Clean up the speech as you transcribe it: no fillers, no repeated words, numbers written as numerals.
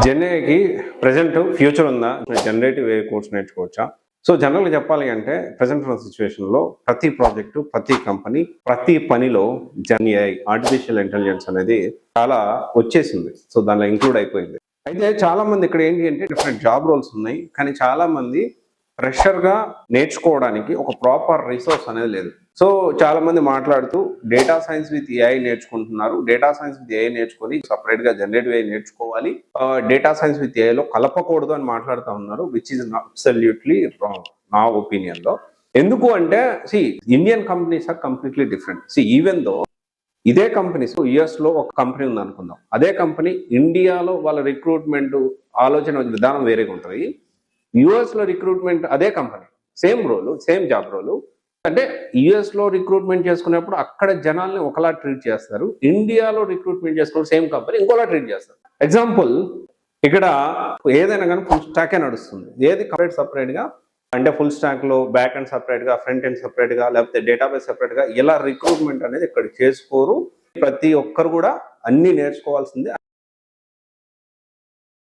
జెన్ఏకి present future ఉందా? Generative ఏ course నేర్చుకోవచ్చా? So జనరల్గా చెప్పాలి అంటే ప్రెసెంట్ ఉన్న సిచ్యువేషన్లో ప్రతి ప్రాజెక్టు, ప్రతి కంపెనీ, ప్రతి పనిలో జెన్ఏఐ ఆర్టిఫిషియల్ ఇంటెలిజెన్స్ అనేది చాలా వచ్చేసింది. సో దానిలో ఇంక్లూడ్ అయిపోయింది. అయితే చాలా మంది ఇక్కడ ఏంటి అంటే డిఫరెంట్ జాబ్ రోల్స్ ఉన్నాయి, కానీ చాలా మంది ప్రెషర్గా నేర్చుకోవడానికి ఒక ప్రాపర్ రిసోర్స్ అనేది లేదు. సో చాలా మంది మాట్లాడుతూ డేటా సైన్స్ విత్ ఏఐ నేర్చుకుంటున్నారు. డేటా సైన్స్ విత్ ఏఐ నేర్చుకొని సపరేట్ గా జనరేటివ్ ఏఐ నేర్చుకోవాలి, డేటా సైన్స్ విత్ ఏఐలో కలపకూడదు అని మాట్లాడుతూ ఉన్నారు, విచ్ ఈస్ అబ్సల్యూట్లీ రాంగ్ నా ఒపీనియన్ లో. ఎందుకు అంటే Indian companies are completely different. Even though ఇదే కంపెనీస్ యుఎస్ లో ఒక కంపెనీ ఉంది అనుకుందాం, అదే కంపెనీ ఇండియాలో వాళ్ళ రిక్రూట్మెంట్ ఆలోచన విధానం వేరేగా ఉంటుంది. యుఎస్ లో రిక్రూట్మెంట్ అదే కంపెనీ, సేమ్ రోలు, సేమ్ జాబ్ రోలు. అంటే యుఎస్ లో రిక్రూట్మెంట్ చేసుకునేప్పుడు అక్కడ జనాల్ని ఒకలా ట్రీట్ చేస్తారు, ఇండియాలో రిక్రూట్మెంట్ చేసుకున్న సేమ్ కంపెనీ ఇంకోలా ట్రీట్ చేస్తారు. ఎగ్జాంపుల్, ఇక్కడ ఏదైనా కానీ ఫుల్ స్టాకే నడుస్తుంది. ఏది సపరేట్ గా అంటే ఫుల్ స్టాక్ లో బ్యాక్ అండ్ సపరేట్ గా, ఫ్రంట్ అండ్ సపరేట్ గా, లేకపోతే డేటాబేస్ సపరేట్ గా ఇలా రిక్రూట్మెంట్ అనేది ఇక్కడ చేసుకోరు. ప్రతి ఒక్కరు కూడా అన్ని నేర్చుకోవాల్సిందే.